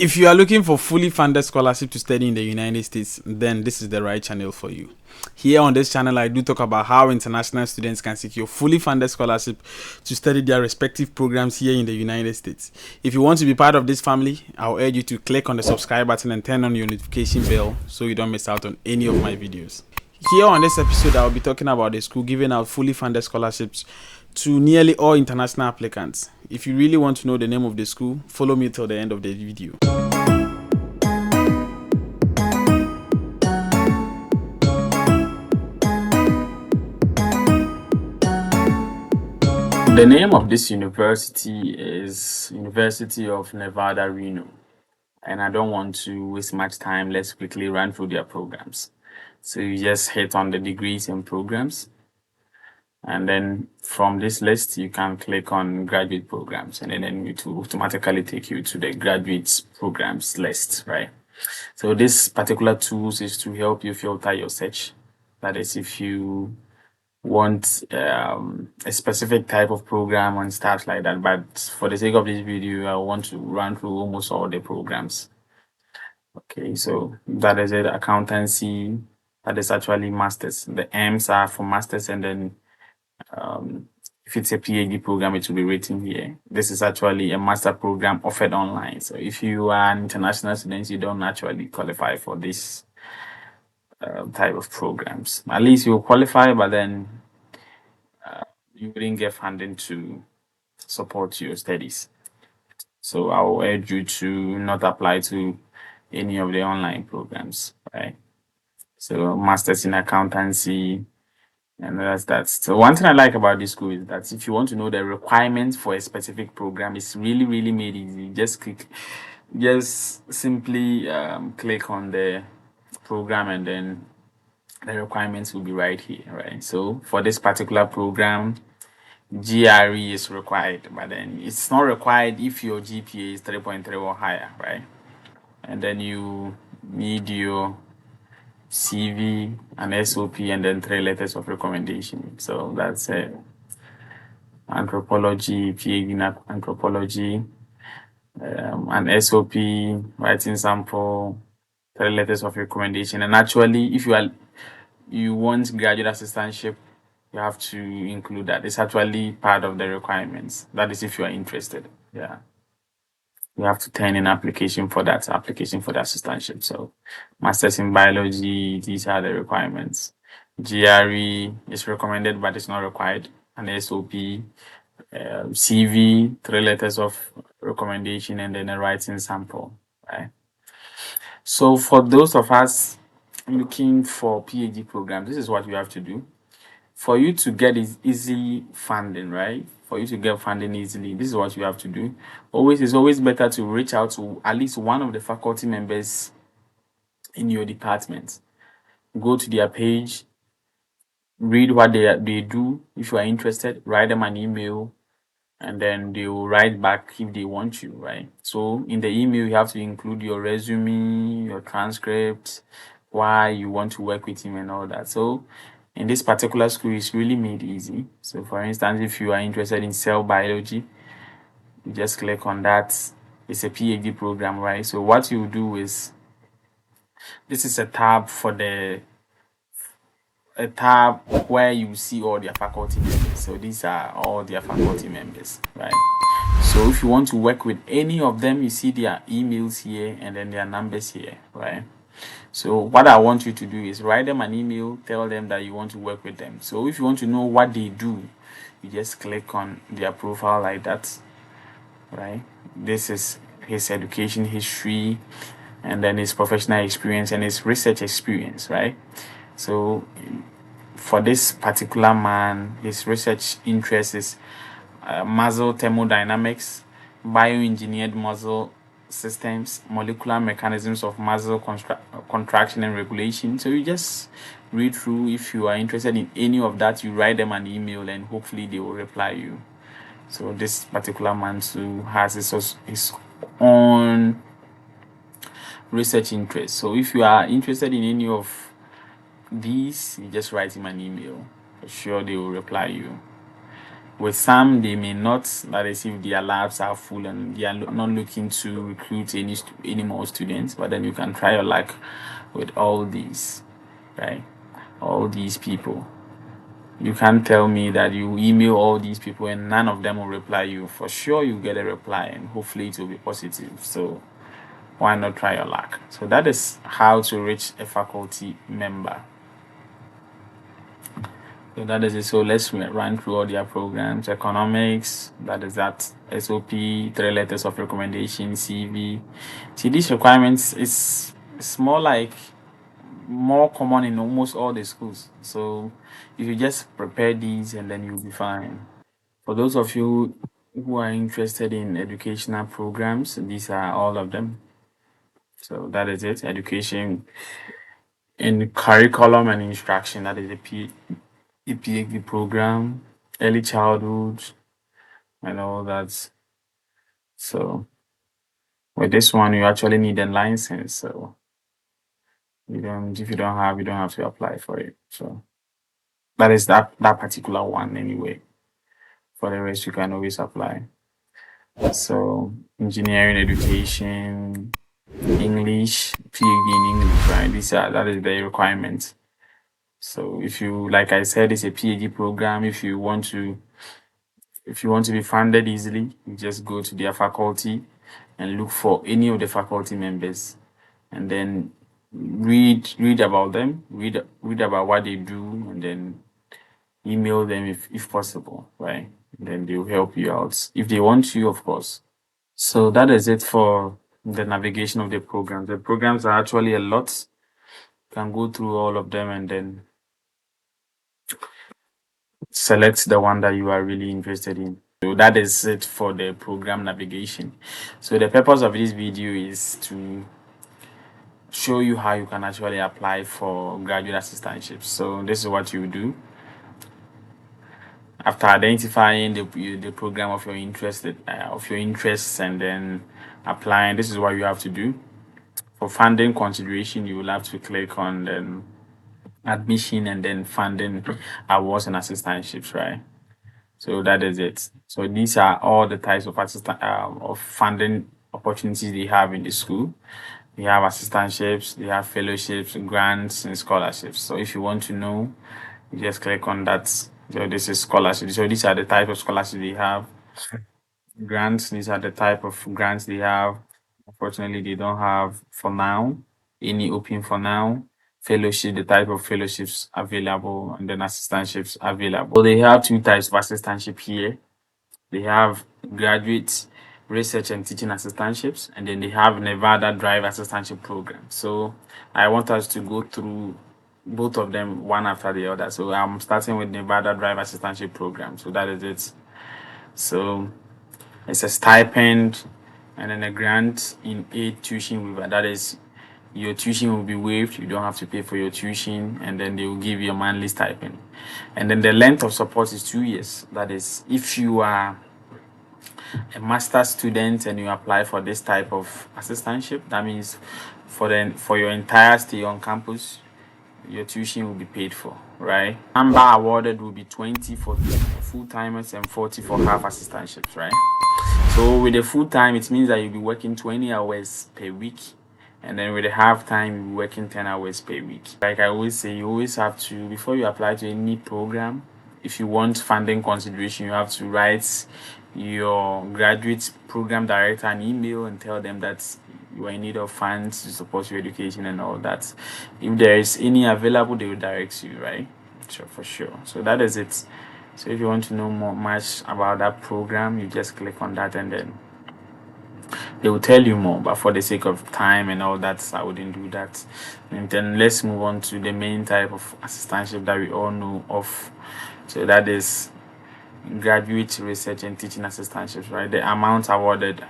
If you are looking for fully funded scholarship to study in the United States, then this is the right channel for you. Here on this channel, I do talk about how international students can secure fully funded scholarship to study their respective programs here in the United States. If you want to be part of this family, I'll urge you to click on the subscribe button and turn on your notification bell so you don't miss out on any of my videos. Here on this episode, I'll be talking about the school giving out fully funded scholarships to nearly all international applicants. If you really want to know the name of the school, follow me till the end of the video. The name of this university is University of Nevada, Reno. And I don't want to waste much time. Let's quickly run through their programs. So you just hit on the degrees and programs. And then from this list, you can click on graduate programs, and then it will automatically take you to the graduate programs list, right? So this particular tools is to help you filter your search. That is, if you want a specific type of program and stuff like that. But for the sake of this video, I want to run through almost all the programs. Okay, so that is it. Accountancy, that is actually masters. The M's are for masters, and then if it's a PhD program, it will be written here. This is actually a master program offered online. So if you are an international student, you don't actually qualify for this type of programs. At least you'll qualify, but then you wouldn't get funding to support your studies. So I will urge you to not apply to any of the online programs, right? So masters in accountancy, and that's that. So one thing I like about this school is that if you want to know the requirements for a specific program, it's really made easy. Just simply click on the program, and then the requirements will be right here, right? So for this particular program, GRE is required, but then it's not required if your GPA is 3.3 or higher, right? And then you need your CV, an SOP, and then 3 letters of recommendation. So that's it. Anthropology, PhD in anthropology, an SOP, writing sample, 3 letters of recommendation. And actually, if you want graduate assistantship, you have to include that. It's actually part of the requirements. That is if you are interested. Yeah. You have to turn in application for that assistantship. So masters in biology, these are the requirements. GRE is recommended, but it's not required. An SOP, CV, 3 letters of recommendation, and then a writing sample, right? So for those of us looking for PhD program, this is what you have to do. For you to get easy funding, right? For you to get funding easily, this is what you have to do. It's always better to reach out to at least one of the faculty members in your department. Go to their page, read what they do. If you are interested, write them an email, and then they will write back if they want you, right? So in the email, you have to include your resume, your transcript, why you want to work with him, and all that. So in this particular school, it's really made easy. So for instance, if you are interested in cell biology, you just click on that. It's a PhD program, right? So what you do is, this is a tab where you see all their faculty members. So these are all their faculty members, right? So if you want to work with any of them, you see their emails here and then their numbers here, right? So what I want you to do is write them an email, tell them that you want to work with them. So if you want to know what they do, you just click on their profile like that, right? This is his education history, and then his professional experience and his research experience, right? So for this particular man, his research interest is muscle thermodynamics, bioengineered muscle systems, molecular mechanisms of muscle contraction and regulation. So you just read through. If you are interested in any of that, you write them an email, and hopefully they will reply you. So this particular man too has his own research interest. So if you are interested in any of these, you just write him an email. For sure they will reply you. With some, they may not, that is, if their labs are full and they are not looking to recruit any more students. But then you can try your luck with all these, right? All these people. You can't tell me that you email all these people and none of them will reply you. For sure, you get a reply and hopefully it will be positive. So why not try your luck? So that is how to reach a faculty member. So that is it. So let's run through all their programs. Economics, that is that. SOP, 3 letters of recommendation, CV. See, these requirements is more like more common in almost all the schools. So if you just prepare these and then you'll be fine. For those of you who are interested in educational programs, these are all of them. So that is it. Education in curriculum and instruction, that is a PhD program, early childhood, and all that. So with this one, you actually need a license. So if you don't have, you don't have to apply for it. So that is that particular one anyway. For the rest, you can always apply. So engineering, education, English, PhD in English, right? That is the requirement. So if you, like I said, it's a PhD program. If you want to be funded easily, you just go to their faculty and look for any of the faculty members, and then read about them, read about what they do, and then email them if possible, right? And then they'll help you out if they want you, of course. So that is it for the navigation of the programs. The programs are actually a lot. You can go through all of them and then select the one that you are really interested in. So that is it for the program navigation. So the purpose of this video is to show you how you can actually apply for graduate assistantships. So this is what you do. After identifying the program of your interests and then applying, this is what you have to do. For funding consideration, you will have to click on the admission and then funding awards and assistantships, right? So that is it. So these are all the types of funding opportunities they have in the school. They have assistantships, they have fellowships, grants, and scholarships. So if you want to know, you just click on that. So this is scholarship. So these are the type of scholarships they have. Grants, these are the type of grants they have. Unfortunately, they don't have for now any open for now. Fellowship, the type of fellowships available, and then assistantships available. So they have 2 types of assistantship here. They have graduate research and teaching assistantships, and then they have Nevada Drive Assistantship program. So I want us to go through both of them one after the other. So I'm starting with Nevada Drive Assistantship program. So that is it. So it's a stipend and then a grant in aid tuition waiver. That is, your tuition will be waived. You don't have to pay for your tuition, and then they will give you a monthly stipend. And then the length of support is 2 years. That is, if you are a master's student and you apply for this type of assistantship, that means for your entire stay on campus, your tuition will be paid for, right? Number awarded will be 20 for full-timers and 40 for half assistantships, right? So with the full-time, it means that you'll be working 20 hours per week, and then with the half-time, you'll be working 10 hours per week. Like I always say, you always have to, before you apply to any program, if you want funding consideration, you have to write your graduate program director an email and tell them that you are in need of funds to support your education and all that. If there is any available, they will direct you, right? Sure, for sure. So that is it. So if you want to know much about that program, you just click on that and then they will tell you more. But for the sake of time and all that, I wouldn't do that. And then let's move on to the main type of assistantship that we all know of. So that is graduate research and teaching assistantships, right? The amount awarded,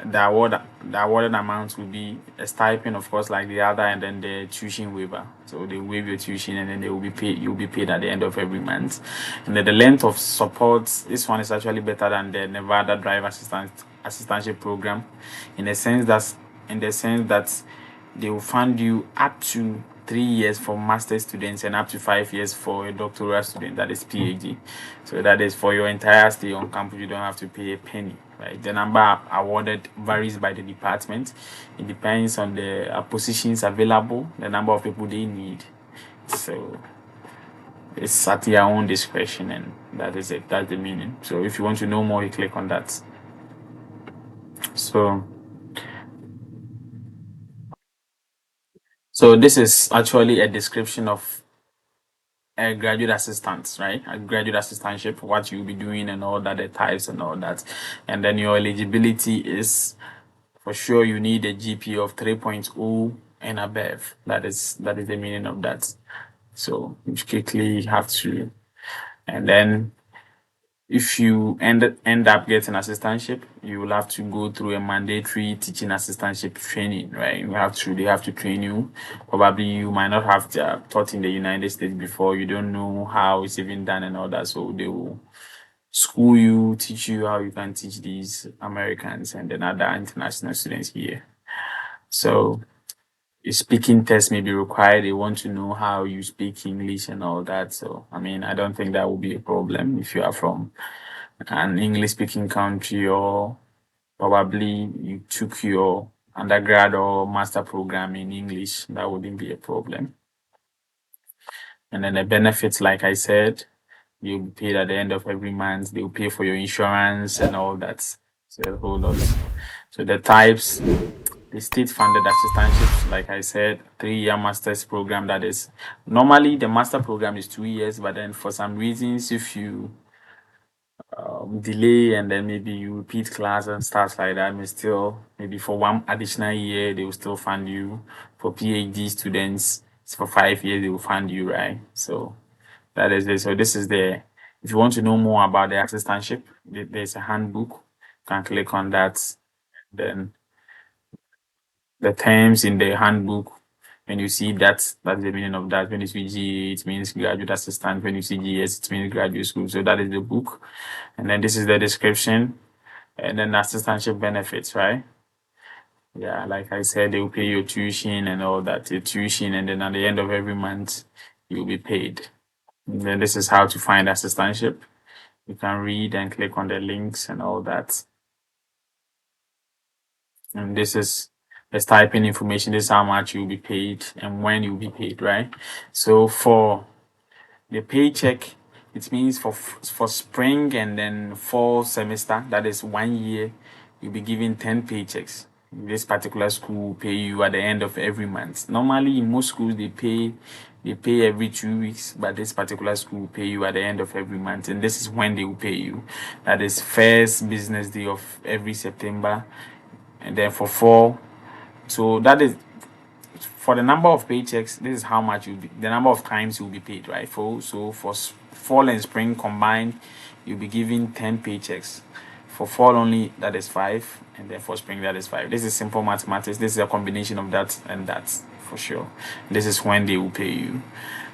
the awarded amount will be a stipend, of course, like the other, and then the tuition waiver. So they waive your tuition, and then they will be paid. You'll be paid at the end of every month. And then the length of support, this one is actually better than the Nevada Drive Assistantship program, in the sense that they will fund you up to 3 years for master's students and up to 5 years for a doctoral student, that is PhD. So that is for your entire stay on campus, you don't have to pay a penny, right? The number awarded varies by the department. It depends on the positions available, the number of people they need. So it's at your own discretion, and that is it. That's the meaning. So if you want to know more, you click on that. So this is actually a description of a graduate assistant, right? A graduate assistantship, what you'll be doing and all that, the types and all that. And then your eligibility is, for sure, you need a GPA of 3.0 and above. That is the meaning of that. So you quickly have to, and then if you end up getting assistantship, you will have to go through a mandatory teaching assistantship training, right? They have to train you. Probably you might not have taught in the United States before. You don't know how it's even done and all that. So they will school you, teach you how you can teach these Americans and then other international students here. So a speaking test may be required. They want to know how you speak English and all that. So I mean, I don't think that will be a problem if you are from an English speaking country, or probably you took your undergrad or master program in English. That wouldn't be a problem. And then the benefits, like I said, you'll be paid at the end of every month. They'll pay for your insurance and all that. So a whole lot. So the types, the state-funded assistantships, like I said, 3-year master's program. That is, normally the master program is 2 years, but then for some reasons, if you delay and then maybe you repeat class and stuff like that, may still, maybe for 1 additional year, they will still fund you. For PhD students, it's for 5 years, they will fund you, right? So that is it. So this is if you want to know more about the assistantship, there's a handbook. You can click on that. Then the terms in the handbook, when you see that, that's the meaning of that. When you see GA, it means graduate assistant. When you see GS, it means graduate school. So that is the book. And then this is the description. And then assistantship benefits, right? Yeah, like I said, they will pay your tuition and all that, your tuition. And then at the end of every month, you'll be paid. And then this is how to find assistantship. You can read and click on the links and all that. And this is let's type in information. This is how much you'll be paid and when you'll be paid, right? So for the paycheck, it means for spring and then fall semester, that is 1 year, you'll be given 10 paychecks. This particular school will pay you at the end of every month. Normally in most schools they pay every 2 weeks, but this particular school will pay you at the end of every month, and this is when they will pay you. That is first business day of every September. And then for fall, so that is for the number of paychecks, this is how much you'll be, the number of times you'll be paid, right? For fall and spring combined, you'll be given 10 paychecks. For fall only, that is 5, and then for spring, that is 5. This is simple mathematics. This is a combination of that and that, for sure. This is when they will pay you,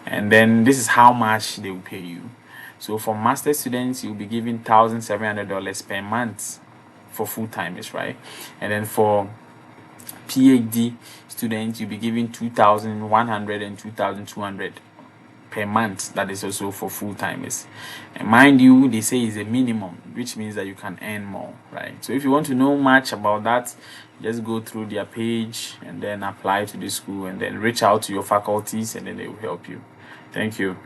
and then this is how much they will pay you. So for master students, you'll be given $1,700 per month for full timers, right? And then for PhD students, you'll be given $2,100 and $2,200 per month. That is also for full timers. And mind you, they say is a minimum, which means that you can earn more, right? So if you want to know much about that, just go through their page and then apply to the school and then reach out to your faculties and then they will help you. Thank you.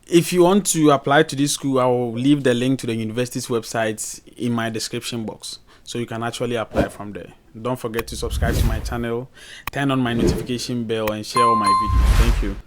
If you want to apply to this school, I will leave the link to the university's website in my description box, so you can actually apply from there. Don't forget to subscribe to my channel, turn on my notification bell, and share all my videos. Thank you.